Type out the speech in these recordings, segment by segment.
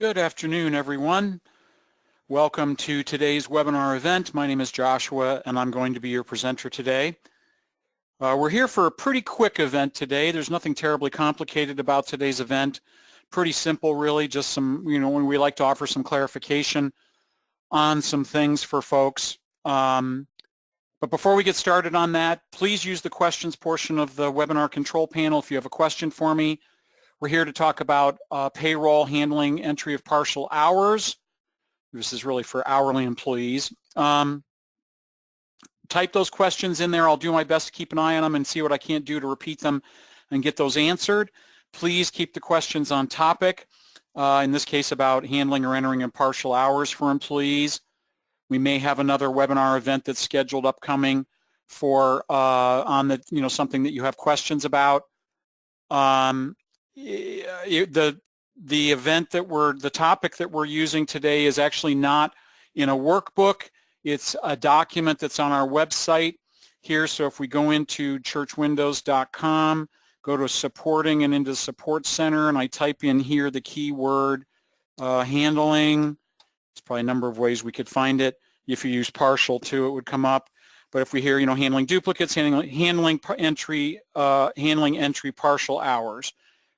Good afternoon, everyone. Welcome to today's webinar event. My name is Joshua, and I'm going to be your presenter today. We're here for a pretty quick event today. There's nothing terribly complicated about today's event. Pretty simple, really, just some, when we like to offer some clarification on some things for folks. But before we get started on that, please use the questions portion of the webinar control panel if you have a question for me. We're here to talk about payroll handling entry of partial hours. This is really for hourly employees. Type those questions in there. I'll do my best to keep an eye on them and see what I can't do to repeat them and get those answered. Please keep the questions on topic, in this case about handling or entering in partial hours for employees. We may have another webinar event that's scheduled upcoming for on the something that you have questions about. The topic that we're using today is actually not in a workbook. It's a document that's on our website here. So if we go into churchwindows.com, go to supporting and into the support center, and I type in here the keyword handling. There's probably a number of ways we could find it. If you use partial too, it would come up. But if we hear, handling duplicates, handling entry partial hours,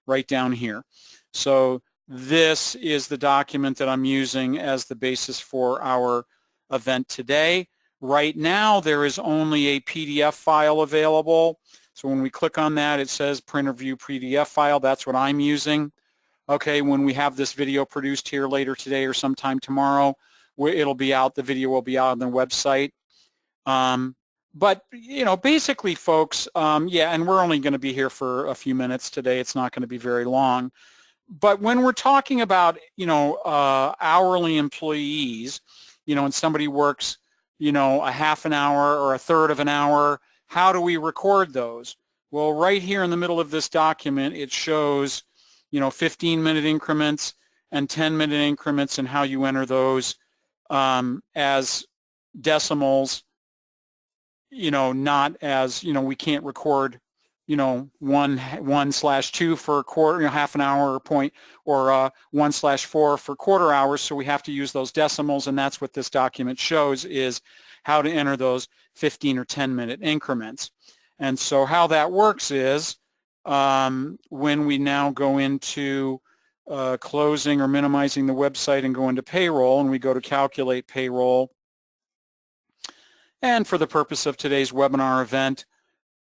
right down here. So this is the document that I'm using as the basis for our event today. Right now, there is only a PDF file available. So when we click on that, it says print or view PDF file. That's what I'm using. Okay, when we have this video produced here later today or sometime tomorrow, it'll be out. The video will be out on the website. But, basically, folks, yeah, and we're only going to be here for a few minutes today. It's not going to be very long. But when we're talking about, hourly employees, and somebody works, a half an hour or a third of an hour, how do we record those? Well, right here in the middle of this document, it shows, 15-minute increments and 10-minute increments and how you enter those as decimals, not as, we can't record, 1/2 for a quarter, half an hour or point, or 1/4 for quarter hours. So we have to use those decimals, and that's what this document shows, is how to enter those 15 or 10-minute increments. And so how that works is when we now go into closing or minimizing the website and go into payroll, and we go to calculate payroll. And for the purpose of today's webinar event,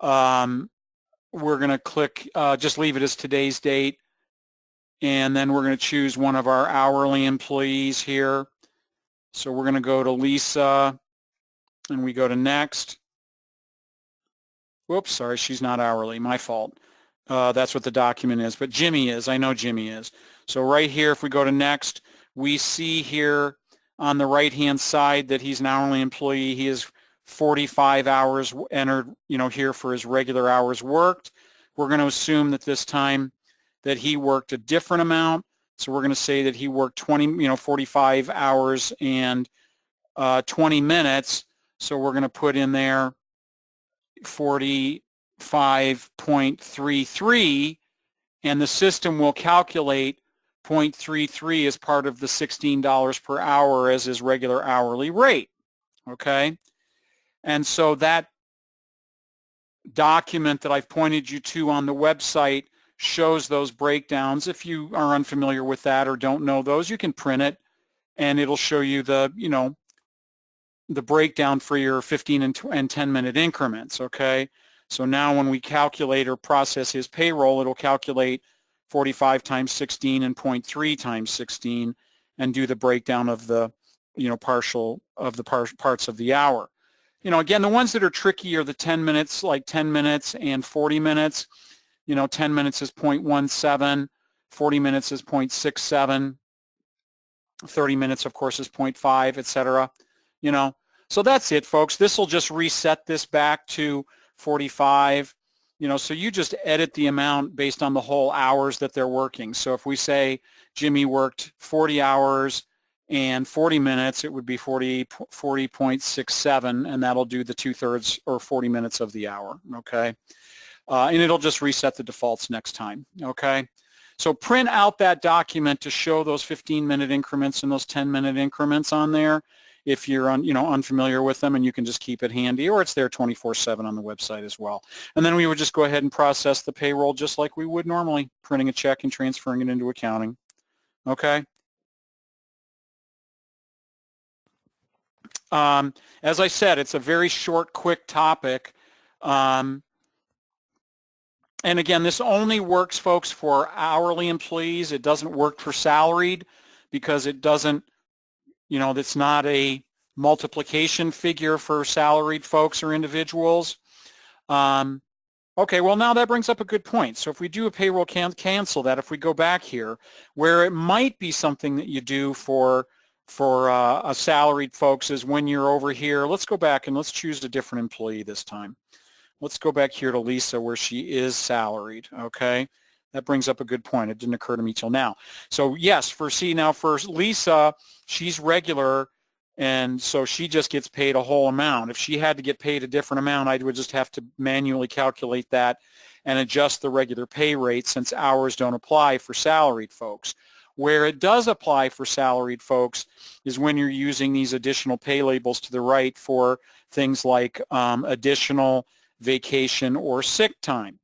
we're going to click, just leave it as today's date, and then we're going to choose one of our hourly employees here. So we're going to go to Lisa, and we go to next. Whoops, sorry, she's not hourly, my fault. That's what the document is, but Jimmy is. I know Jimmy is. So right here, if we go to next, we see here on the right-hand side that he's an hourly employee. He is 45 hours entered, here for his regular hours worked. We're going to assume that this time that he worked a different amount. So we're going to say that he worked 45 hours and 20 minutes. So we're going to put in there 45.33, and the system will calculate 0.33 as part of the $16 per hour as his regular hourly rate. Okay? And so that document that I've pointed you to on the website shows those breakdowns. If you are unfamiliar with that or don't know those, you can print it, and it'll show you the, the breakdown for your 15 and 10-minute increments, okay? So now when we calculate or process his payroll, it'll calculate 45 times 16 and 0.3 times 16 and do the breakdown of the, parts of the hour. Again, the ones that are tricky are the 10 minutes, like 10 minutes and 40 minutes. 10 minutes is 0.17, 40 minutes is 0.67, 30 minutes, of course, is 0.5, etc. So that's it, folks. This will just reset this back to 45. So you just edit the amount based on the whole hours that they're working. So if we say Jimmy worked 40 hours and 40 minutes, it would be 40.67, and that'll do the 2/3 or 40 minutes of the hour, okay? And it'll just reset the defaults next time, okay? So print out that document to show those 15-minute increments and those 10-minute increments on there if you're unfamiliar with them, and you can just keep it handy, or it's there 24/7 on the website as well. And then we would just go ahead and process the payroll just like we would normally, printing a check and transferring it into accounting. Okay. As I said, it's a very short, quick topic. And again, this only works, folks, for hourly employees. It doesn't work for salaried because it doesn't, it's not a multiplication figure for salaried folks or individuals. Okay, well, now that brings up a good point. So if we do a payroll cancel that, if we go back here, where it might be something that you do for a salaried folks is when you're over here, let's go back and let's choose a different employee this time. Let's go back here to Lisa where she is salaried, okay? That brings up a good point. It didn't occur to me till now. So yes, for Lisa, she's regular, and so she just gets paid a whole amount. If she had to get paid a different amount, I would just have to manually calculate that and adjust the regular pay rate since hours don't apply for salaried folks. Where it does apply for salaried folks is when you're using these additional pay labels to the right for things like additional vacation or sick time.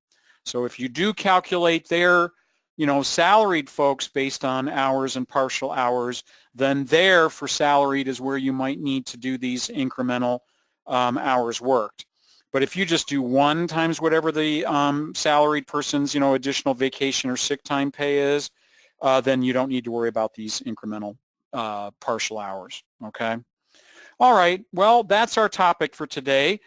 So if you do calculate their, salaried folks based on hours and partial hours, then there for salaried is where you might need to do these incremental hours worked. But if you just do 1 times whatever the salaried person's, additional vacation or sick time pay is, then you don't need to worry about these incremental partial hours, okay? All right, well, that's our topic for today.